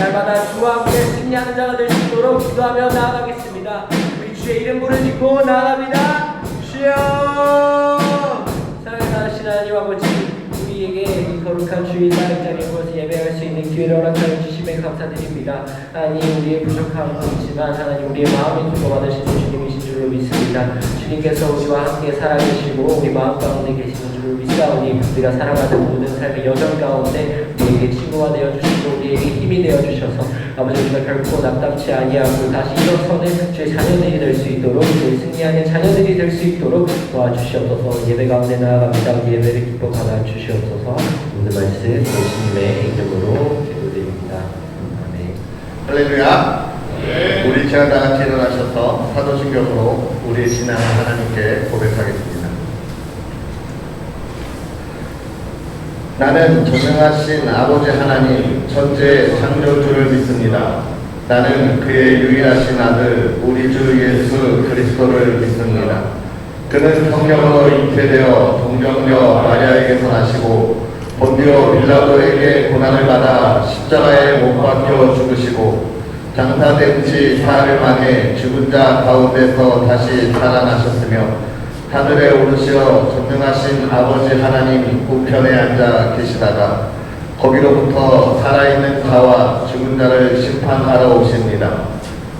날마다 주와 함께 승리하는 자가 될 수 있도록 기도하며 나아가겠습니다. 우리 주의 이름 부르짖고 나아갑니다. 주여! 사랑하는 하나님 아버지, 우리에게 이 거룩한 주일 나의 자리에 모여서 예배할 수 있는 기회를 허락하여 주심에 감사드립니다. 하나님, 우리의 부족함은 있지만 하나님 우리의 마음을 두고받으시는 주님이신 줄로 믿습니다. 주님께서 우리와 함께 살아계시고 우리 마음 가운데 계시는 줄로 믿사오니 우리가 살아가는 모든 삶의 여정 가운데 우리에게 친구가 되어주시고 우리에게 힘이 되어주셔서 아버지, 우리가 결코 낙담치 아니하고 다시 일어서는 주의 자녀들이 될 수 있도록, 주의 승리하는 자녀들이 될 수 있도록 도와주시옵소서. 예배 가운데 나아갑니다. 우리 예배를 기뻐 받아주시옵소서. 오늘 말씀 예수님의 이름으로 기도드립니다. 아멘. 할렐루야. 네. 우리 제가 다 같이 일어나셔서 사도신경으로 우리의 신앙을 하나님께 고백하겠습니다. 나는 전능하신 아버지 하나님 천지의 창조주를 믿습니다. 나는 그의 유일하신 아들 우리 주 예수 그리스도를 믿습니다. 그는 성령으로 잉태되어 동정녀 마리아에게서 나시고 본디오 빌라도에게 고난을 받아 십자가에 못 박혀 죽으시고 장사된 지 사흘 만에 죽은 자 가운데서 다시 살아나셨으며 하늘에 오르시어 전능하신 아버지 하나님 우편에 앉아 계시다가 거기로부터 살아있는 자와 죽은 자를 심판하러 오십니다.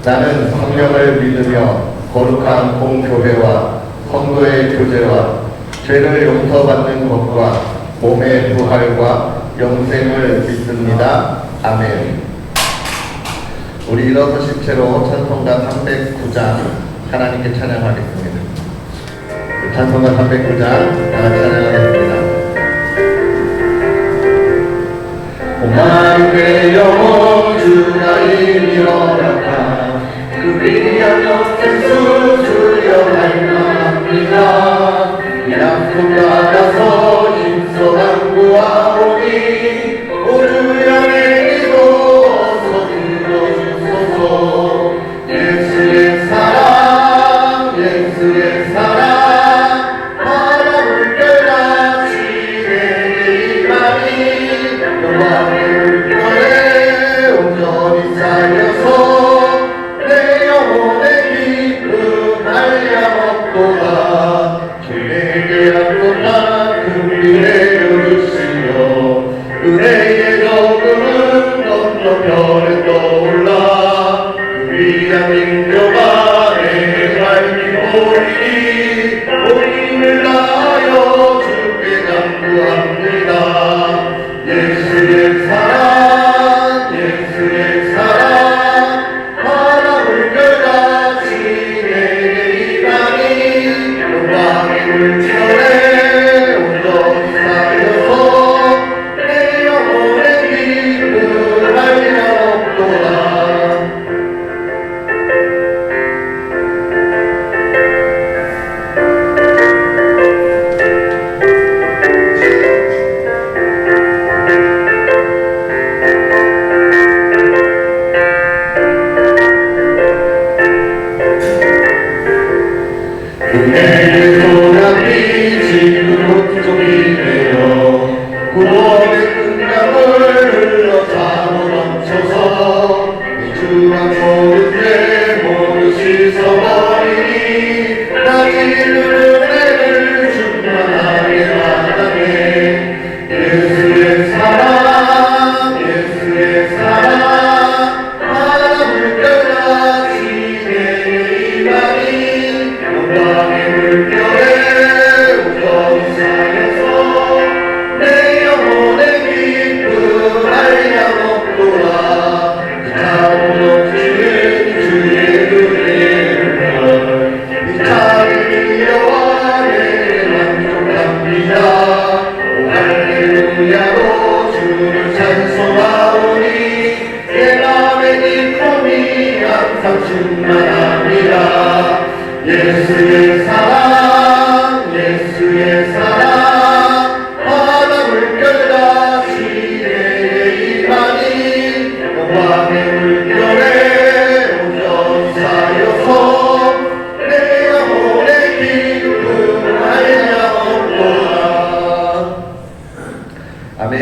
나는 성령을 믿으며 거룩한 공교회와 성도의 교제와 죄를 용서받는 것과 몸의 부활과 영생을 믿습니다. 아멘. 우리 일어서신 채로 찬송가 309장 하나님께 찬양하겠습니다. 찬송가 309장 다같이 찬양하겠습니다. 오마르게 영혼 주가 일어났다. 그 위대한 역생 수주여 할만합니다. 약속 받아서 힘써 당구하오니 오르연의 기도 어서 들어주소서. 예수의 사랑 예수의 사랑 바람을 껴같이 내게 임하니 영광의 물결에 온전히 쌓여서 예수의 사랑 예수의 사랑 바다 물결과 시내의 이만희 영광의 물결에 오전사여서 내 영혼의 기쁨하여 없도다. 아멘.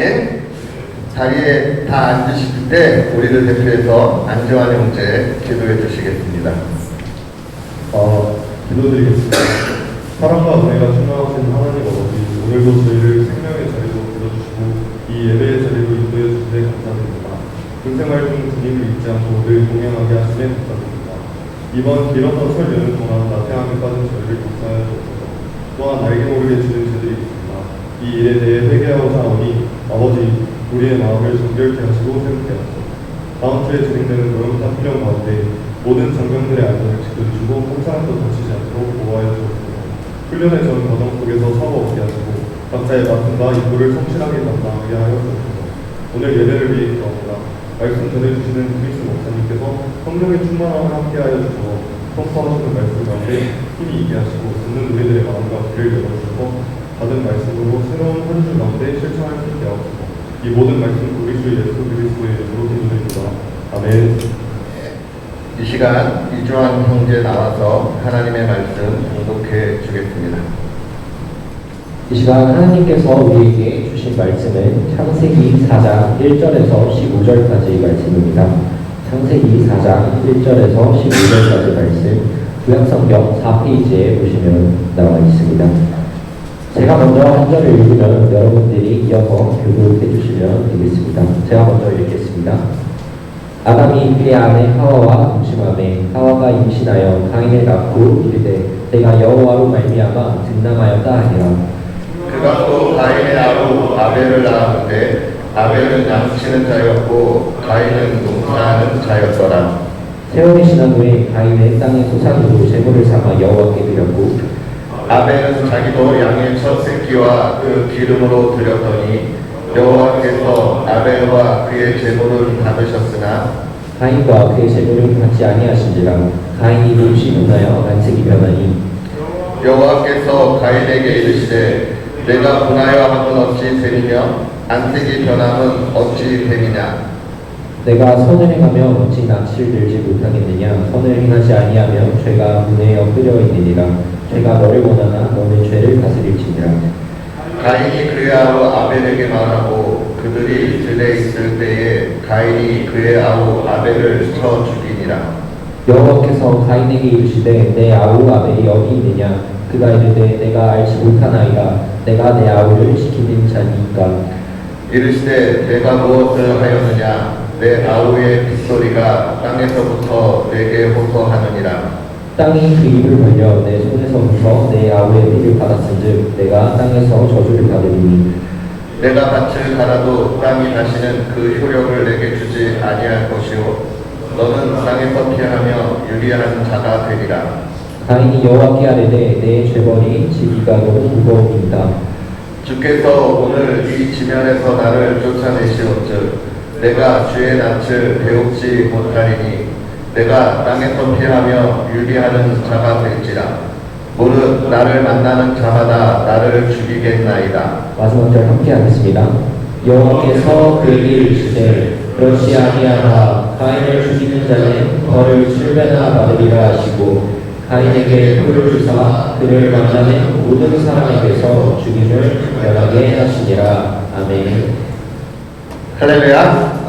자리에 다 앉으실 때 우리를 대표해서 안정환 형제 기도해 주시겠습니다. 기도드리겠습니다. 사랑과 은혜가 충만하신 하나님 아버지, 오늘도 저희를 생명의 자리로 불러주시고 이 예배의 자리로 인도해 주시네 감사드립니다. 군생활 중 주님을 잊지 않고 늘 동행하게 하시네 감사드립니다. 이번 길어서 설 연휴 동안 나태함에 빠진 저희를 감사하여 주옵소서. 또한 알게 모르게 지은 죄들이 있습니다. 이 일에 대해 회개하고자 하오니 아버지, 우리의 마음을 정결케 하시고 새롭게 하소서. 다음 주에 진행되는 노영사 훈련 가운데 모든 장병들의 안전을 지켜주시고 항상 더 다치지 않도록 보호하여 주옵소서. 훈련의 전 과정 속에서 사고 없게 하시고 각자의 맡은 바 임무를 성실하게 감당하게 하여 주옵소서. 오늘 예배를 위해 기도합니다. 말씀 전해주시는 크리스 목사님께서 성령의 충만함을 함께하여 주셔서 선포하시는 말씀 가운데 힘이 있게 하시고 듣는 우리들의 마음과 귀를 열어주셔서 받은 말씀으로 새로운 한 주 가운데 실천할 수 있게 하옵소서. 이 모든 말씀 우리 주 예수 그리스도의 이름으로 기도드립니다. 아멘. 이 시간 이주환 형제 나와서 하나님의 말씀 공독해 주겠습니다. 이 시간 하나님께서 우리에게 주신 말씀은 창세기 4장 1절에서 15절까지 말씀입니다. 창세기 4장 1절에서 15절까지 말씀 구약성경 4페이지에 보시면 나와 있습니다. 제가 먼저 한 절을 읽으면 여러분들이 이어서 교독해 주시면 되겠습니다. 제가 먼저 읽겠습니다. 아담이 그의 아내 하와와 동침하매 하와가 임신하여 가인을 낳고 이르되 내가 여호와로 말미암아 득남하였다 하니라. 그가 또 가인의 아우 아벨을 낳았는데 아벨은 양치는 자였고 가인은 농사하는 자였더라. 세월이 지난 후에 가인은 땅의 소산으로 제물을 삼아 여호와께 드렸고 아벨은 자기도 양의 첫 새끼와 그 기름으로 드렸더니 여호와께서 아벨과 그의 제물을 받으셨으나 가인과 그의 제물을 받지 아니하신지라. 가인이 몹시 분하여 안색이 변하니 여호와께서 가인에게 이르시되 내가 분하여 함은 어찌 됨이며 안색이 변함은 어찌 됨이냐. 내가 선을 행하며 어찌 낯을 들지 못하겠느냐. 선을 행하지 아니하며 죄가 분해여 끓여 있느니라. 죄가 너를 원하나 너는 죄를 다스릴지니라. 가인이 그의 아우 아벨에게 말하고 그들이 들에 있을 때에 가인이 그의 아우 아벨을 쳐 죽이니라. 여호와께서 가인에게 이르시되 내 아우 아벨이 어디 있느냐. 그가 이르되 내가 알지 못하나이다. 내가 내 아우를 지키는 자니까. 이르시되 내가 무엇을 하였느냐. 내 아우의 빗소리가 땅에서부터 내게 호소하느니라. 땅이 그 입을 벌려 내 손에서부터 내 아우의 피를 받았은즉 내가 땅에서 저주를 받으리니 내가 밭을 갈아도 땅이 다시는 그 효력을 내게 주지 아니할 것이요 너는 땅에서 피하며 유리한 자가 되리라. 가인이 여호와께 아뢰되 내 죄벌이 지기가 너무 무거움이다. 주께서 오늘 이 지면에서 나를 쫓아내시온즉 내가 주의 낯을 배웁지 못하리니 내가 땅에서 피하며 유리하는 자가 될지라. 무릇 나를 만나는 자마다 나를 죽이겠나이다. 마지막 절 함께 하겠습니다. 여호와께서 그에게 이르시되 그렇지 아니하라. 가인을 죽이는 자는 벌을 7배나 받으리라 하시고 가인에게 풀을 주사 그를 만나는 모든 사람에게서 죽임을 면하게 하시니라. 아멘. 할렐루야.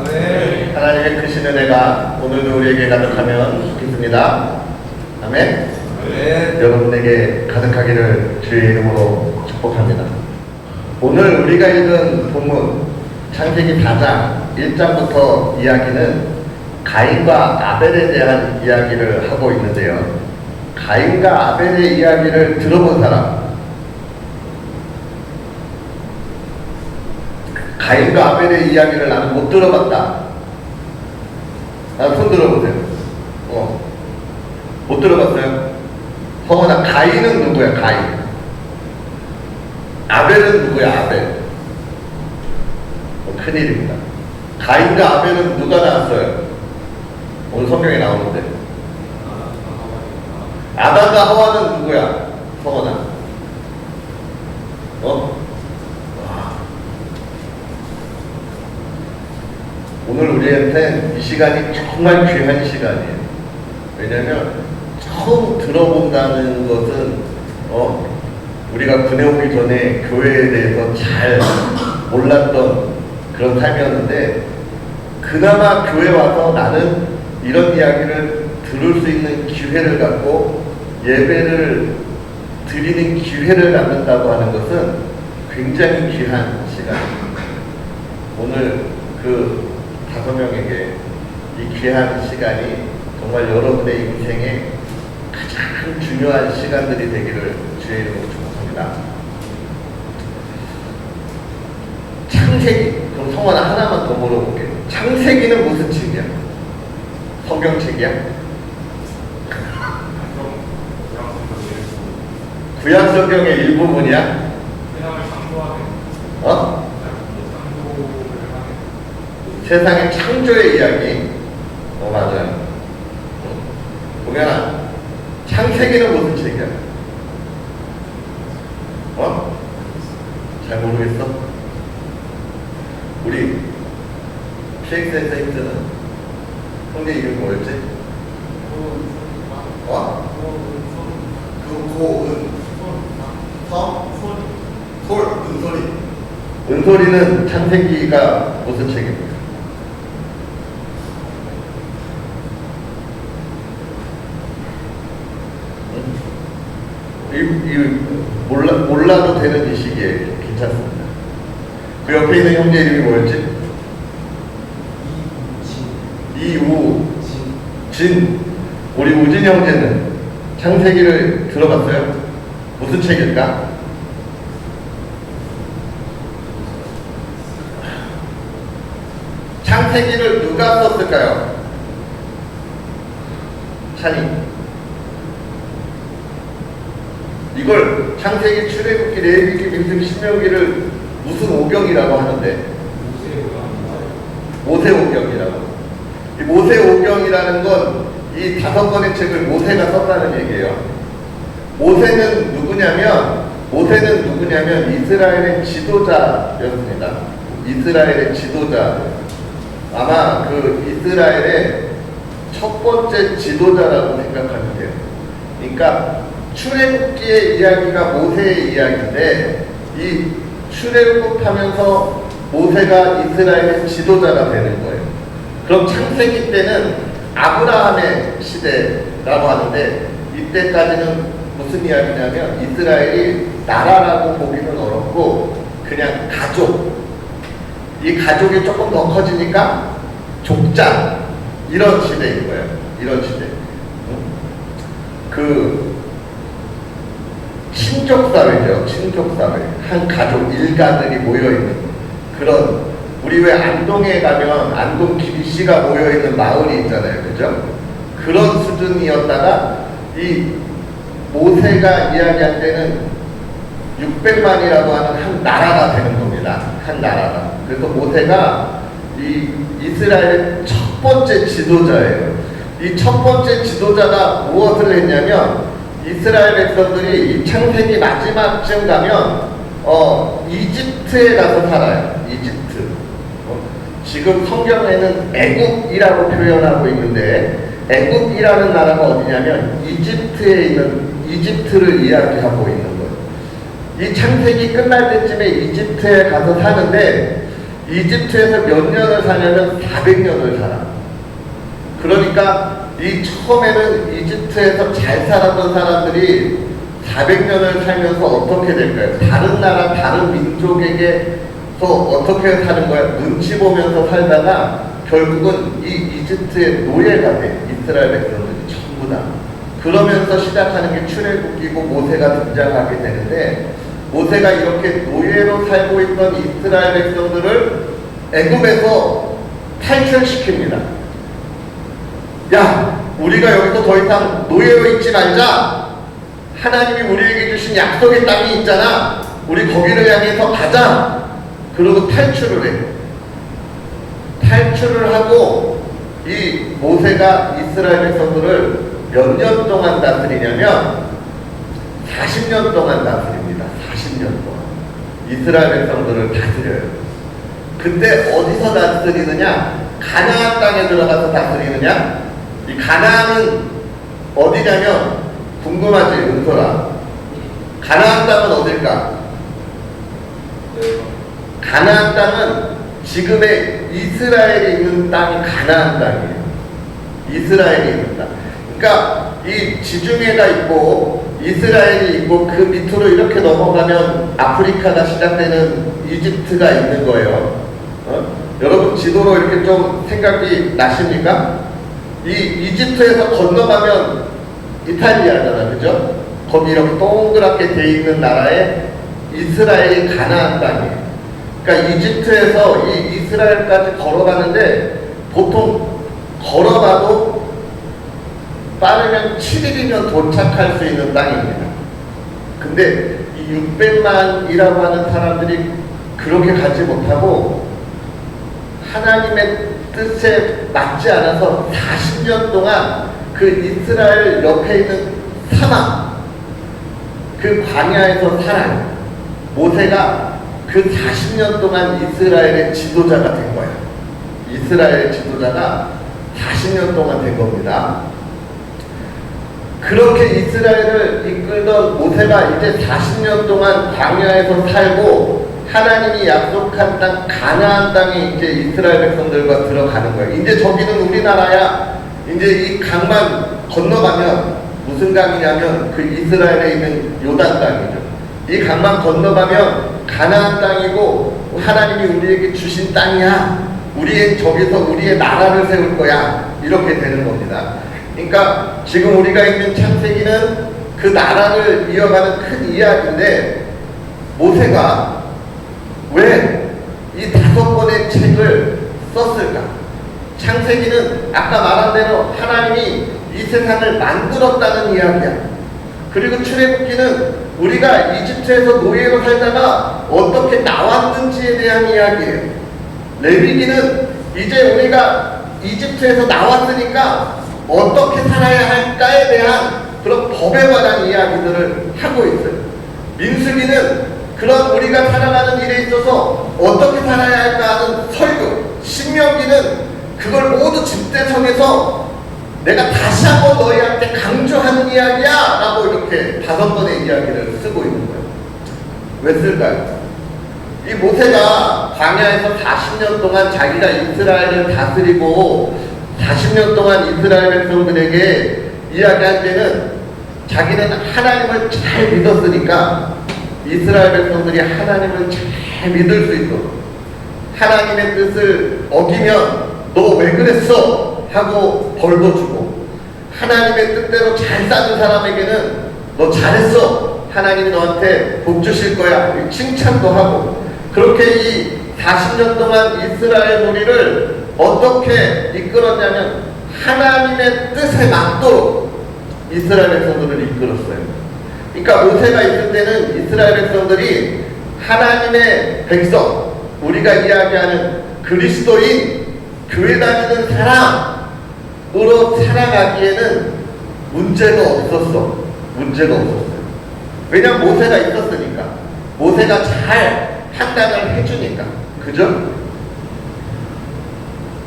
하나님의 크신 은혜가 오늘도 우리에게 가득하면 좋겠습니다. 아멘. 여러분에게 가득하기를 주의 이름으로 축복합니다. 오늘 우리가 읽은 본문 창세기 4장 1장부터 이야기는 가인과 아벨에 대한 이야기를 하고 있는데요. 가인과 아벨의 이야기를 들어본 사람, 가인과 아벨의 이야기를 나는 못 들어봤다. 손 들어보세요. 못 들어봤어요? 성원아, 가인은 누구야? 가인. 아벨은 누구야? 아벨. 큰일입니다. 가인과 아벨은 누가 낳았어요? 오늘 성경에 나오는데. 아담과 하와는 누구야? 성원아. 와. 오늘 우리한테 이 시간이 정말 귀한 시간이에요. 왜냐면 처음 들어본다는 것은 우리가 군에 오기 전에 교회에 대해서 잘 몰랐던 그런 삶이었는데, 그나마 교회 와서 나는 이런 이야기를 들을 수 있는 기회를 갖고 예배를 드리는 기회를 갖는다고 하는 것은 굉장히 귀한 시간입니다. 오늘 그 5명에게 이 귀한 시간이 정말 여러분의 인생에 가장 중요한 시간들이 되기를 주의 이름으로 축복합니다. 창세기, 그럼 성원아 하나만 더 물어볼게. 창세기는 무슨 책이야? 성경책이야? 구약 성경의 일부분이야? 세상의 창조의 이야기. 맞아요. 보면아, 창세기는 무슨 책이야? 잘 모르겠어? 우리 PX의 세인트는 형제 이름 뭐였지? 은솔이. 은솔이는 창세기가 무슨 책입니까? 몰라도 되는 이 시기에 괜찮습니다. 그 옆에 있는 형제 이름이 뭐였지? 이우진. 우리 우진 형제는 창세기를 들어봤어요? 무슨 책일까? 창세기를 누가 썼을까요? 찬이. 이걸 창세기, 출애굽기, 레위기, 민수기, 신명기를 무슨 오경이라고 하는데? 모세오경이라고. 이 모세오경이라는 건 이 5권의 책을 모세가 썼다는 얘기예요. 모세는 누구냐면 이스라엘의 지도자였습니다. 이스라엘의 지도자. 아마 그 이스라엘의 첫 번째 지도자라고 생각하면 돼요. 그러니까 출애굽기의 이야기가 모세의 이야기인데, 이 출애굽하면서 모세가 이스라엘의 지도자가 되는 거예요. 그럼 창세기 때는 아브라함의 시대라고 하는데, 이때까지는 무슨 이야기냐면 이스라엘이 나라라고 보기는 어렵고 그냥 가족, 이 가족이 조금 더 커지니까 족장, 이런 시대인 거예요. 이런 시대. 그 친족사회죠. 친족사회. 한 가족 일가들이 모여있는 그런, 우리 왜 안동에 가면 안동 김씨가 모여있는 마을이 있잖아요. 그죠? 그런 수준이었다가 이 모세가 이야기할 때는 600만이라고 하는 한 나라가 되는 겁니다. 한 나라가. 그래서 모세가 이 이스라엘의 첫 번째 지도자예요. 이 첫 번째 지도자가 무엇을 했냐면, 이스라엘 백성들이 이 창세기 마지막쯤 가면 이집트에 가서 살아요. 이집트. 지금 성경에는 애굽이라고 표현하고 있는데, 애굽이라는 나라가 어디냐면 이집트에 있는, 이집트를 이야기하고 있는 거예요. 이 창세기 끝날 때쯤에 이집트에 가서 사는데, 이집트에서 몇 년을 사냐면 400년을 살아. 그러니까 이 처음에는 이집트에서 잘 살았던 사람들이 400년을 살면서 어떻게 될까요? 다른 나라, 다른 민족에게서 어떻게 사는 거야? 눈치 보면서 살다가 결국은 이 이집트의 노예가 돼. 이스라엘 백성들이 전부 다. 그러면서 시작하는 게 출애굽기고 모세가 등장하게 되는데, 모세가 이렇게 노예로 살고 있던 이스라엘 백성들을 애굽에서 탈출시킵니다. 야, 우리가 여기서 더 이상 노예로 있지 말자. 하나님이 우리에게 주신 약속의 땅이 있잖아. 우리 거기를 향해서 가자. 그리고 탈출을 해. 탈출을 하고 이 모세가 이스라엘 백성들을 몇 년 동안 다스리냐면 40년 동안 다스립니다. 40년 동안 이스라엘 백성들을 다스려요. 근데 어디서 다스리느냐? 가나안 땅에 들어가서 다스리느냐? 이 가나안은 어디냐면 궁금하지, 은솔아? 가나안 땅은 어딜까? 가나안 땅은 지금의 이스라엘이 있는 땅이 가나안 땅이에요. 이스라엘이 있는 땅. 그러니까 이 지중해가 있고 이스라엘이 있고 그 밑으로 이렇게 넘어가면 아프리카가 시작되는 이집트가 있는 거예요. 여러분 지도로 이렇게 좀 생각이 나십니까? 이 이집트에서 건너가면 이탈리아잖아, 그죠? 거기 이렇게 동그랗게 돼 있는 나라에 이스라엘이 가나안 땅이에요. 그러니까 이집트에서 이 이스라엘까지 걸어가는데 보통 걸어가도 빠르면 7일이면 도착할 수 있는 땅입니다. 근데 이 600만이라고 하는 사람들이 그렇게 가지 못하고 하나님의 뜻에 맞지 않아서 40년 동안 그 이스라엘 옆에 있는 사막, 그 광야에서 살아요. 모세가 그 40년 동안 이스라엘의 지도자가 된 거예요. 이스라엘의 지도자가 40년 동안 된 겁니다. 그렇게 이스라엘을 이끌던 모세가 이제 40년 동안 광야에서 살고 하나님이 약속한 땅 가나안 땅에 이제 이스라엘 백성들과 들어가는 거예요. 이제 저기는 우리나라야. 이제 이 강만 건너가면 무슨 강이냐면 그 이스라엘에 있는 요단 땅이죠. 이 강만 건너가면 가나안 땅이고 하나님이 우리에게 주신 땅이야. 저기서 우리의 나라를 세울 거야. 이렇게 되는 겁니다. 그러니까 지금 우리가 있는 창세기는 그 나라를 이어가는 큰 이야기인데 모세가 왜 이 5권의 책을 썼을까? 창세기는 아까 말한 대로 하나님이 이 세상을 만들었다는 이야기야. 그리고 출애굽기는 우리가 이집트에서 노예로 살다가 어떻게 나왔는지에 대한 이야기예요. 레위기는 이제 우리가 이집트에서 나왔으니까 어떻게 살아야 할까에 대한 그런 법에 관한 이야기들을 하고 있어요. 민수기는 그런 우리가 살아가는 일에 있어서 어떻게 살아야 할까 하는 설교. 신명기는 그걸 모두 집대성에서 내가 다시 한번 너희한테 강조하는 이야기야 라고 이렇게 5번의 이야기를 쓰고 있는 거예요. 왜 쓸까요? 이 모세가 광야에서 40년 동안 자기가 이스라엘을 다스리고 40년 동안 이스라엘 백성들에게 이야기할 때는 자기는 하나님을 잘 믿었으니까 이스라엘 백성들이 하나님을 잘 믿을 수 있도록 하나님의 뜻을 어기면 너 왜 그랬어? 하고 벌도 주고 하나님의 뜻대로 잘 사는 사람에게는 너 잘했어. 하나님이 너한테 복 주실 거야. 칭찬도 하고 그렇게 이 40년 동안 이스라엘 무리를 어떻게 이끌었냐면 하나님의 뜻에 맞도록 이스라엘 백성들을 이끌었어요. 그러니까 모세가 있을 때는 이스라엘 백성들이 하나님의 백성, 우리가 이야기하는 그리스도인, 교회 다니는 사람으로 살아가기에는 문제가 없었어. 문제가 없었어요. 왜냐면 모세가 있었으니까. 모세가 잘 판단을 해주니까. 그죠?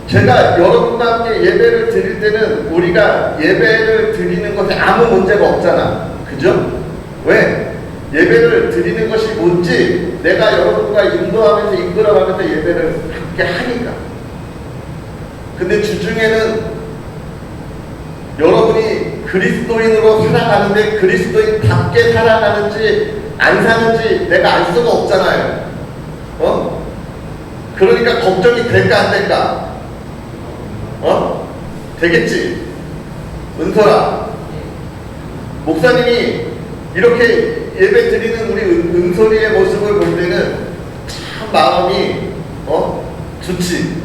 제가 여러분과 함께 예배를 드릴 때는 우리가 예배를 드리는 것에 아무 문제가 없잖아. 그죠? 왜? 예배를 드리는 것이 뭔지 내가 여러분과 인도하면서 이끌어가면서 예배를 함께 하니까. 근데 주중에는 여러분이 그리스도인으로 살아가는데 그리스도인답게 살아가는지 안 사는지 내가 알 수가 없잖아요. 그러니까 걱정이 될까 안 될까? 되겠지? 은설아, 목사님이 이렇게 예배 드리는 우리 은솔이의 모습을 볼 때는 참 마음이 좋지.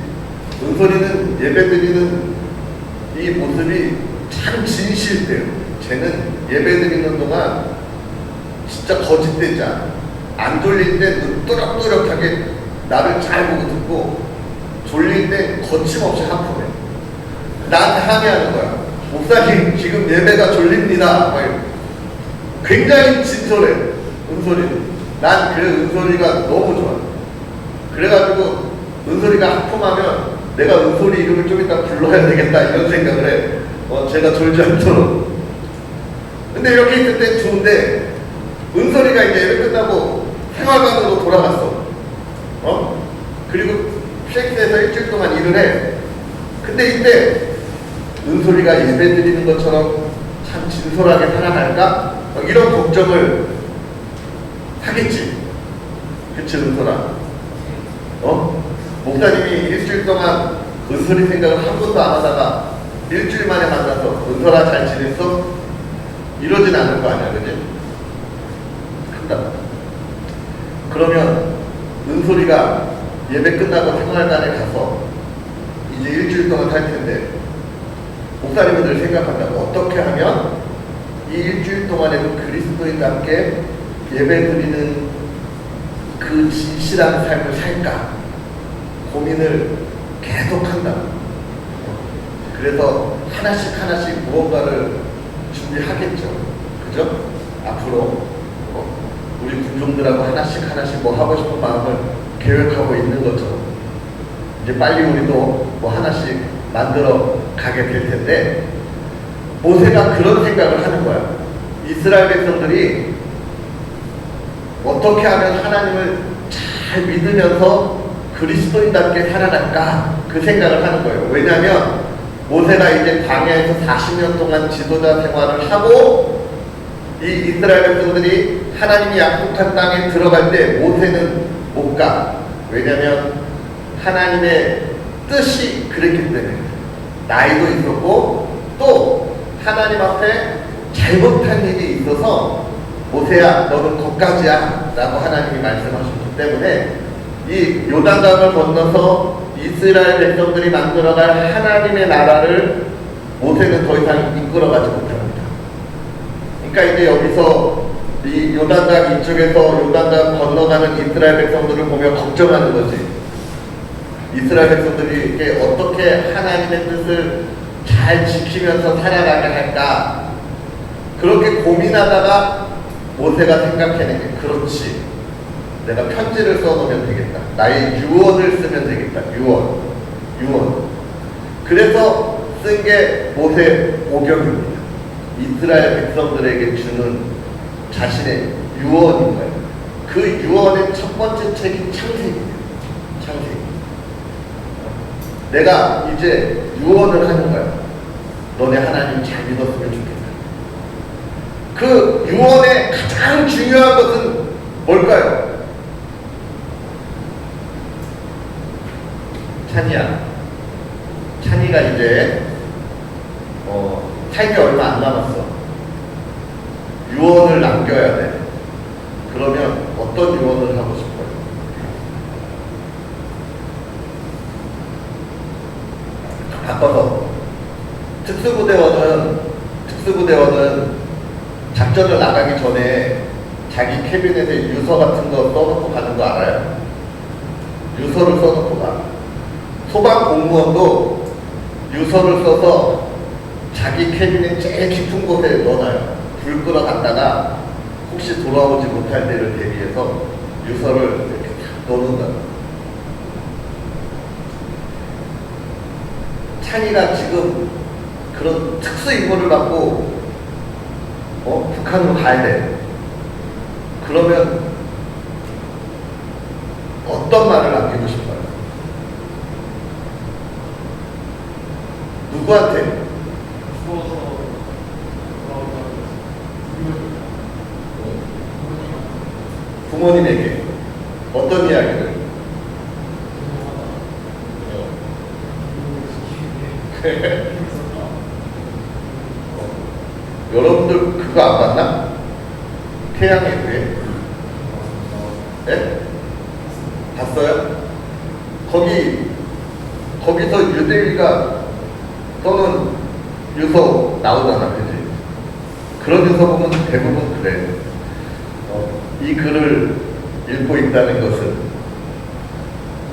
은솔이는 예배 드리는 이 모습이 참 진실돼요. 쟤는 예배 드리는 동안 진짜 거짓되지 않아. 안 졸릴 때 눈 또렷또렷하게 나를 잘 보고 듣고 졸릴 때 거침없이 하품해. 나한테 항의하는 거야. 목사님 지금 예배가 졸립니다. 굉장히 진솔해. 은솔이는. 난 그 은솔이가 너무 좋아. 그래가지고 은솔이가 하품하면 내가 은솔이 이름을 좀 이따 불러야 되겠다 이런 생각을 해. 제가 졸지 않도록. 근데 이렇게 있을 때 좋은데 은솔이가 이제 예배 끝나고 생활관으로 돌아갔어. 그리고 쉑스에서 일주일 동안 일을 해. 근데 이때 은솔이가 예배 드리는 것처럼 참 진솔하게 살아갈까? 이런 걱정을 하겠지. 그치, 은솔아? 목사님이 일주일 동안 은솔이 생각을 한 번도 안 하다가 일주일 만에 만나서 은솔아 잘 지냈어? 이러진 않을 거 아니야, 그지? 한다. 그러면 은솔이가 예배 끝나고 생활관에 가서 이제 일주일 동안 살 텐데 목사님은 늘 생각한다고 어떻게 하면 이 일주일 동안에도 그리스도인답게 예배드리는 그 진실한 삶을 살까 고민을 계속한다. 그래서 하나씩 무언가를 준비하겠죠. 그죠? 앞으로 우리 군종들하고 하나씩 뭐 하고 싶은 마음을 계획하고 있는 것처럼 이제 빨리 우리도 뭐 하나씩 만들어 가게 될 텐데 모세가 그런 생각을 하는 거야. 이스라엘 백성들이 어떻게 하면 하나님을 잘 믿으면서 그리스도인답게 살아갈까 그 생각을 하는 거예요. 왜냐하면 모세가 이제 광야에서 40년 동안 지도자 생활을 하고 이 이스라엘 백성들이 하나님이 약속한 땅에 들어갈 때 모세는 못 가. 왜냐하면 하나님의 뜻이 그랬기 때문에 나이도 있었고 또 하나님 앞에 잘못한 일이 있어서 모세야 너는 거기까지야 라고 하나님이 말씀하셨기 때문에 이 요단강을 건너서 이스라엘 백성들이 만들어갈 하나님의 나라를 모세는 더 이상 이끌어가지 못합니다. 그러니까 이제 여기서 이 요단강 이쪽에서 요단강 건너가는 이스라엘 백성들을 보며 걱정하는 거지. 이스라엘 백성들이 이게 어떻게 하나님의 뜻을 잘 지키면서 살아가게 할까? 그렇게 고민하다가 모세가 생각해낸 게 그렇지. 내가 편지를 써놓으면 되겠다. 나의 유언을 쓰면 되겠다. 유언. 그래서 쓴 게 모세 오경입니다. 이스라엘 백성들에게 주는 자신의 유언인 거예요. 그 유언의 첫 번째 책이 창세기예요. 창세기. 내가 이제 유언을 하는 거야. 너네 하나님 잘 믿었으면 좋겠다. 그 유언의 가장 중요한 것은 뭘까요? 찬이가 이제 살기 얼마 안 남았어. 유언을 남겨야 돼. 그러면 어떤 유언을 하고 싶어요? 바꿔서 특수부대원은 작전을 나가기 전에 자기 캐비넷에 유서 같은 거 써놓고 가는 거 알아요? 유서를 써놓고 가. 소방 공무원도 유서를 써서 자기 캐비넷 제일 깊은 곳에 넣어놔요. 불 끄러 갔다가 혹시 돌아오지 못할 때를 대비해서 유서를 이렇게 딱 넣는다. 찬이가 지금 그런 특수 임무를 받고 북한으로 가야 돼. 그러면 어떤 말을 남기고 싶어요? 누구한테? 부모님에게 어떤 이야기를? 여러분들 그거 안 봤나? 태양의 후예? 네? 봤어요? 거기서 유대인가 또는 유서 나오잖아, 그지? 그런 유서 보면 대부분 그래. 이 글을 읽고 있다는 것은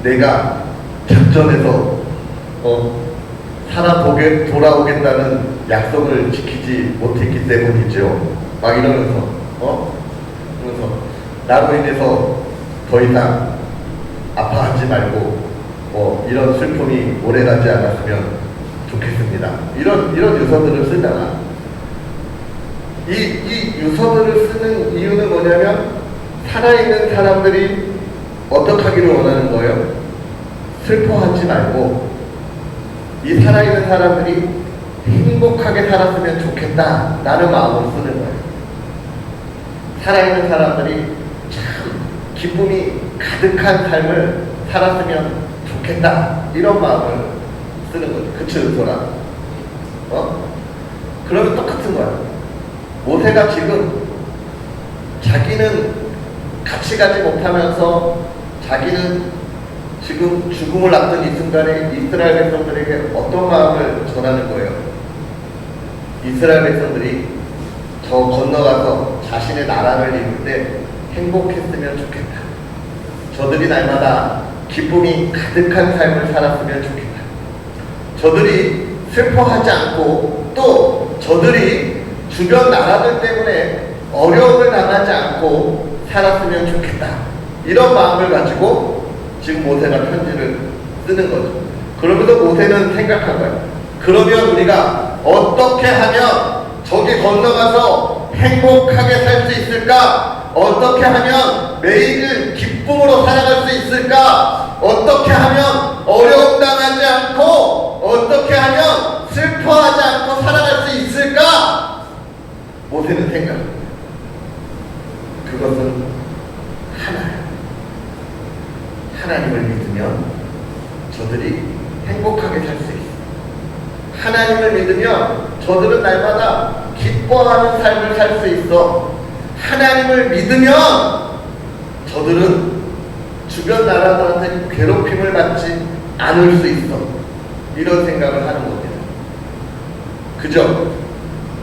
내가 작전에서 돌아오겠다는 약속을 지키지 못했기 때문이죠. 막 이러면서 그래서 나로 인해서 더 이상 아파하지 말고 이런 슬픔이 오래가지 않았으면 좋겠습니다. 이런 유서들을 쓰잖아. 이 유서들을 쓰는 이유는 뭐냐면 살아있는 사람들이 어떻게 하기를 원하는 거예요? 슬퍼하지 말고 이 살아있는 사람들이 행복하게 살았으면 좋겠다 라는 마음으로 쓰는 거예요. 살아있는 사람들이 참 기쁨이 가득한 삶을 살았으면 좋겠다 이런 마음을 쓰는 거죠. 그치 은솔아? 그러면 똑같은 거야. 모세가 지금 자기는 같이 가지 못하면서 자기는 지금 죽음을 앞둔 이 순간에 이스라엘 백성들에게 어떤 마음을 전하는 거예요? 이스라엘 백성들이 저 건너가서 자신의 나라를 이룰 때 행복했으면 좋겠다. 저들이 날마다 기쁨이 가득한 삶을 살았으면 좋겠다. 저들이 슬퍼하지 않고 또 저들이 주변 나라들 때문에 어려움을 당하지 않고 살았으면 좋겠다. 이런 마음을 가지고 지금 모세가 편지를 쓰는 거죠. 그러면서 모세는 생각한 거예요. 그러면 우리가 어떻게 하면 저기 건너가서 행복하게 살 수 있을까? 어떻게 하면 매일을 기쁨으로 살아갈 수 있을까? 어떻게 하면 어려움 당하지 않고 어떻게 하면 슬퍼하지 않고 살아갈 수 있을까? 모세는 생각합니다. 그것은 하나님을 믿으면 저들이 행복하게 살 수 있어. 하나님을 믿으면 저들은 날마다 기뻐하는 삶을 살 수 있어. 하나님을 믿으면 저들은 주변 나라들한테 괴롭힘을 받지 않을 수 있어. 이런 생각을 하는 겁니다. 그죠?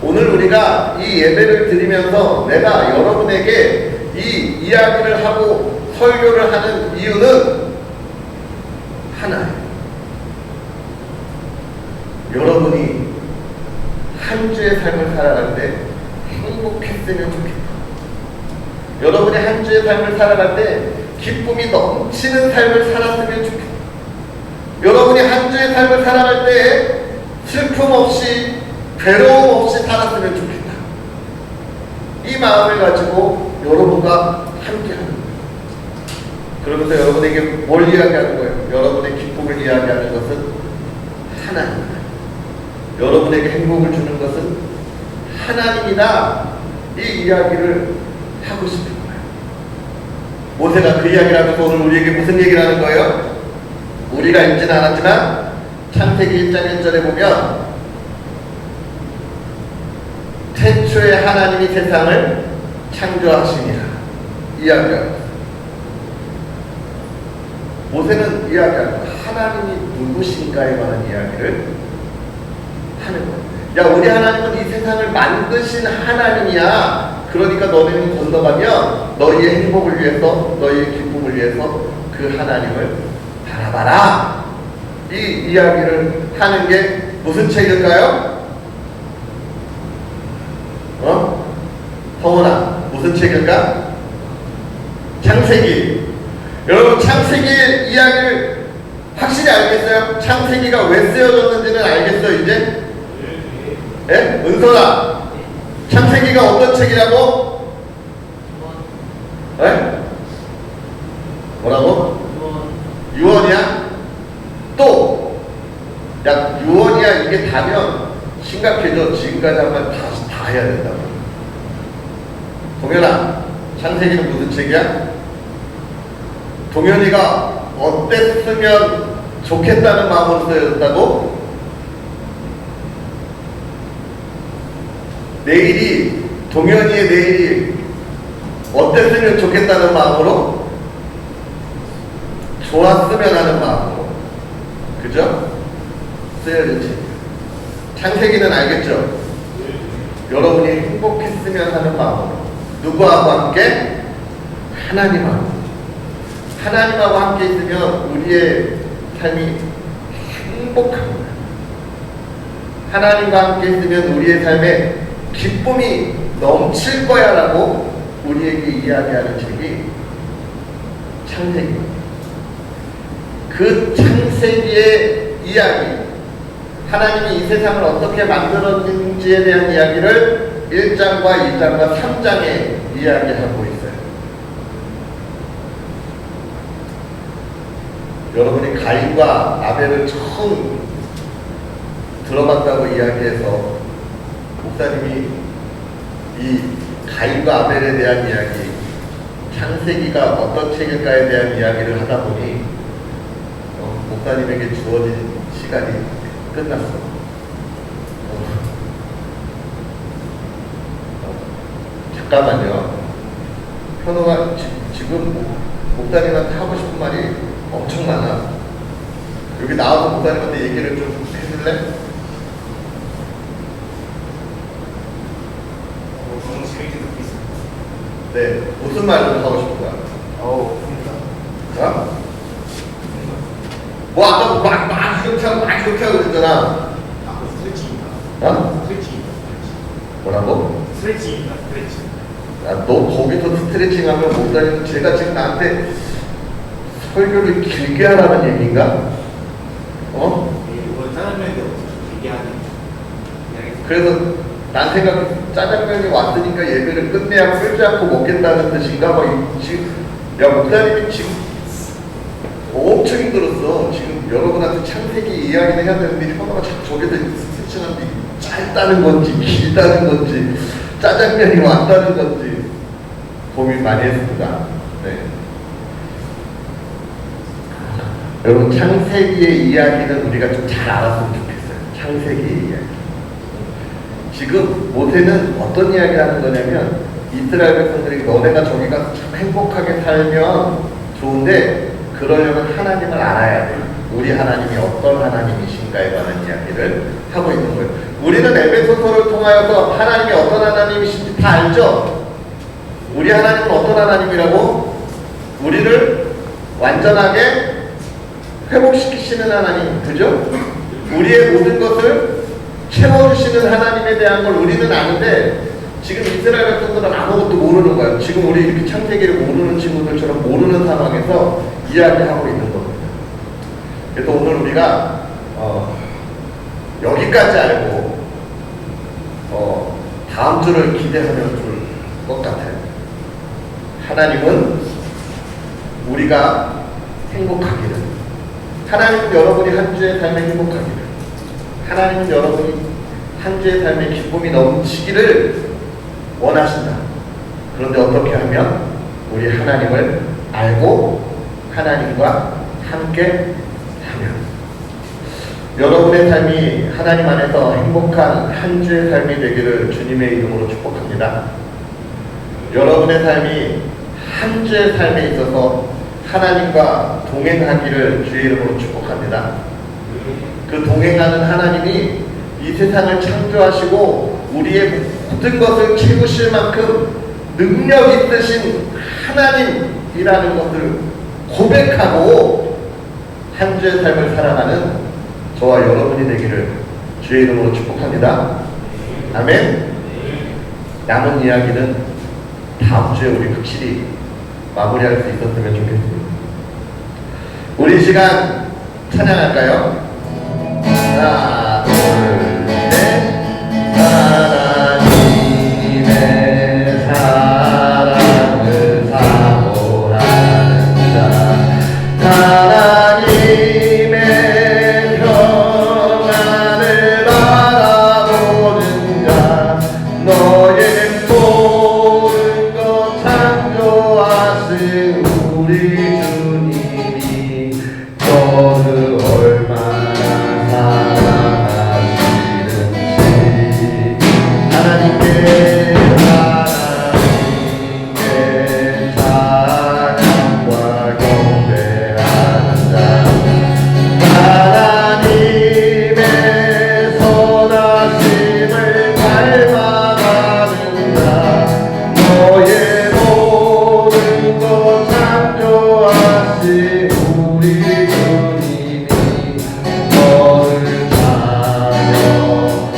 오늘 우리가 이 예배를 드리면서 내가 여러분에게 이 이야기를 하고 설교를 하는 이유는 하나예요. 여러분이 한 주의 삶을 살아갈 때 행복했으면 좋겠다. 여러분이 한 주의 삶을 살아갈 때 기쁨이 넘치는 삶을 살았으면 좋겠다. 여러분이 한 주의 삶을 살아갈 때 슬픔 없이 괴로움 없이 살았으면 좋겠다. 이 마음을 가지고 여러분과 함께하는 거예요. 그러면서 여러분에게 뭘 이야기하는 거예요? 여러분의 기쁨을 이야기하는 것은 하나님이다. 여러분에게 행복을 주는 것은 하나님이다. 이 이야기를 하고 싶은 거예요. 모세가 그 이야기를 하면서 오늘 우리에게 무슨 얘기를 하는 거예요? 우리가 읽지는 않았지만 창세기 1장 1절에 보면 태초에 하나님이 세상을 창조하시니라 이야기합니다. 모세는 이야기합니다. 하나님이 누구신가에 관한 이야기를 하는 거예요. 야, 우리 하나님은 이 세상을 만드신 하나님이야. 그러니까 너네는 건너가면 너희의 행복을 위해서, 너희의 기쁨을 위해서 그 하나님을 바라봐라. 이 이야기를 하는 게 무슨 책일까요? 성훈아, 무슨 책일까? 창세기. 여러분, 창세기 이야기를 확실히 알겠어요? 창세기가 왜 쓰여졌는지는 알겠어요, 이제? 예? 은솔아, 창세기가 어떤 책이라고? 예? 뭐라고? 유언이야? 또, 야, 유언이야 이게 다면 심각해져. 지금까지 한 번 다시 다 해야 된다고. 동현아, 창세기는 무슨 책이야? 동현이가 어땠으면 좋겠다는 마음으로 쓰여졌다고? 내일이, 동현이의 내일이 어땠으면 좋겠다는 마음으로? 좋았으면 하는 마음으로. 그죠? 쓰여진 책. 창세기는 알겠죠? 여러분이 행복했으면 하는 마음으로. 누구하고 함께? 하나님하고. 하나님하고 함께 있으면 우리의 삶이 행복합니다. 하나님과 함께 있으면 우리의 삶에 기쁨이 넘칠 거야 라고 우리에게 이야기하는 책이 창세기입니다. 그 창세기의 이야기, 하나님이 이 세상을 어떻게 만들었는지에 대한 이야기를 1장과 2장과 3장에 이야기하고 있어요. 여러분이 가인과 아벨을 처음 들어봤다고 이야기해서 목사님이 이 가인과 아벨에 대한 이야기, 창세기가 어떤 책일까에 대한 이야기를 하다 보니 목사님에게 주어진 시간이 끝났어. 잠깐만요. 현호가 지금 목사님한테 하고 싶은 말이 엄청 많아. 여기 나와서 목사님한테 얘기를 좀 해줄래? 너무 재밌게 듣고 있습니다. 네. 무슨 말을 하고 싶은 거야? 어? 뭐 아까 막 이렇게 하고 그랬잖아. 아까 스트레칭입니다. 어? 스트레칭입니다. 뭐라고? 스트레칭입니다. 스트레칭. 야, 너 거기서 스트레칭하면 목사님 제가 지금 나한테 설교를 길게 하라는 얘기인가? 어? 이거 짜장면에 어떻게 얘기하는 이야기. 그래서 난 생각 짜장면이 왔으니까 예배를 끝내야 끌지 않고 먹겠다는 뜻인가? 뭐 지금 야 목사님이 지금 엄청 힘들었어. 지금 여러분한테 창세기 이야기를 해야 되는데 현호가 자꾸 저기서 스치는데 짧다는 건지 길다는 건지 짜장면이 왔다는 건지 고민 많이 했습니다. 네. 여러분 창세기의 이야기는 우리가 좀 잘 알았으면 좋겠어요. 창세기의 이야기. 지금 모세는 어떤 이야기를 하는 거냐면 이스라엘 백성들이 너네가 저기 가서 참 행복하게 살면 좋은데 그러려면 하나님을 알아야 돼. 우리 하나님이 어떤 하나님이신가에 관한 이야기를 하고 있는 거예요. 우리는 에베소서를 통하여서 하나님이 어떤 하나님이신지 다 알죠? 우리 하나님은 어떤 하나님이라고? 우리를 완전하게 회복시키시는 하나님, 그죠? 우리의 모든 것을 채워주시는 하나님에 대한 걸 우리는 아는데 지금 이스라엘 백성들은 아무것도 모르는 거예요. 지금 우리 이렇게 창세기를 모르는 친구들처럼 모르는 상황에서 이야기하고 있는 겁니다. 그래서 오늘 우리가 여기까지 알고 다음 주를 기대하면 좋을 것 같아요. 하나님은 우리가 행복하기를, 하나님은 여러분이 한 주의 삶에 행복하기를, 하나님은 여러분이 한 주의 삶에 기쁨이 넘치기를 원하신다. 그런데 어떻게 하면 우리 하나님을 알고 하나님과 함께 하면 여러분의 삶이 하나님 안에서 행복한 한 주의 삶이 되기를 주님의 이름으로 축복합니다. 여러분의 삶이 한 주의 삶에 있어서 하나님과 동행하기를 주의 이름으로 축복합니다. 그 동행하는 하나님이 이 세상을 창조하시고 우리의 모든 것을 채우실 만큼 능력 있으신 하나님이라는 것을 고백하고 한 주의 삶을 살아가는 저와 여러분이 되기를 주의 이름으로 축복합니다. 아멘. 남은 이야기는 다음 주에 우리 확실히 마무리할 수 있었으면 좋겠습니다. 우리 시간 찬양할까요? 하나, 둘, 셋. 하나님의 사랑을 사모하는 자, 하나님의 평안을 바라보는 자, 너의 모든 것 창조하신 우리 주님이 너를 얼마나 사랑하시는지 하나님께 찬양과 경배하는 자, 하나님의 선하심을 닮아가는 자, 너의 모든 것 창조하신 우리 주님이 너를 찬양하시는지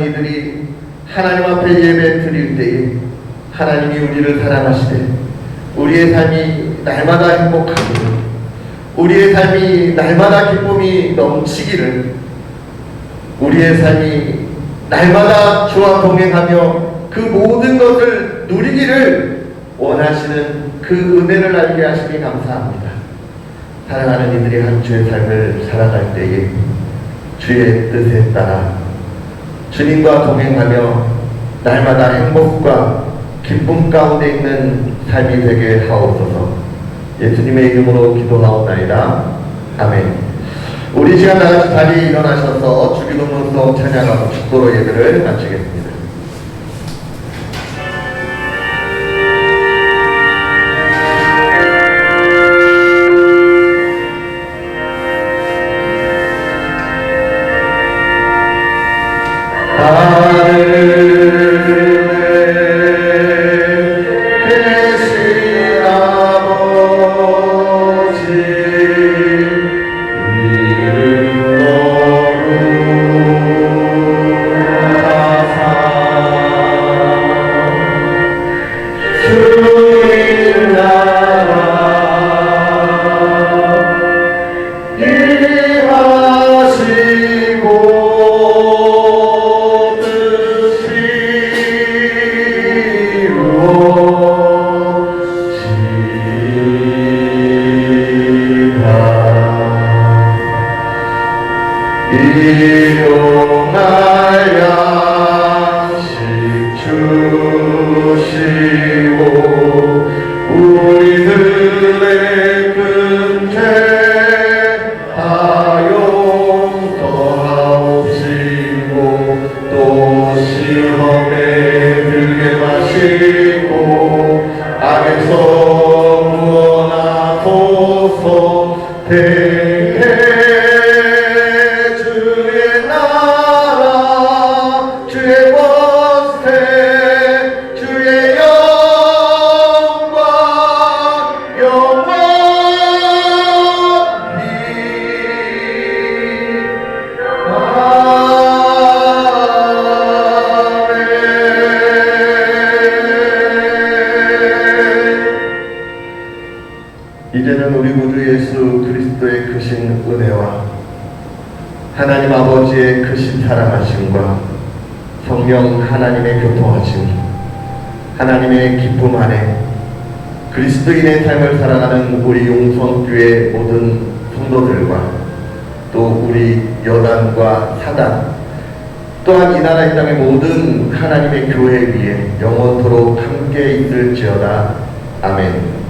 이들이 하나님 앞에 예배 드릴 때에 하나님이 우리를 사랑하시되 우리의 삶이 날마다 행복하기를, 우리의 삶이 날마다 기쁨이 넘치기를, 우리의 삶이 날마다 주와 동행하며 그 모든 것을 누리기를 원하시는 그 은혜를 알게 하시니 감사합니다. 사랑하는 이들이 한 주의 삶을 살아갈 때에 주의 뜻에 따라 주님과 동행하며 날마다 행복과 기쁨 가운데 있는 삶이 되게 하옵소서. 예수님의 이름으로 기도하옵나이다. 아멘. 우리 시간 나같이 자리에 일어나셔서 주기도문송 찬양하고 축도로 예배를 마치겠습니다. 일용할 양식 주시고 우리들의 근죄 다 용서하옵시고 또 시험에 들게 마시고 악에서 구원하소서. 이제는 우리 구주 예수 그리스도의 크신 은혜와 하나님 아버지의 크신 사랑하심과 성령 하나님의 교통하심, 하나님의 기쁨 안에 그리스도인의 삶을 살아가는 우리 용성교회 모든 성도들과 또 우리 여단과 사단, 또한 이 나라 이 땅의 모든 하나님의 교회 위에 영원토록 함께 있을지어다. 아멘.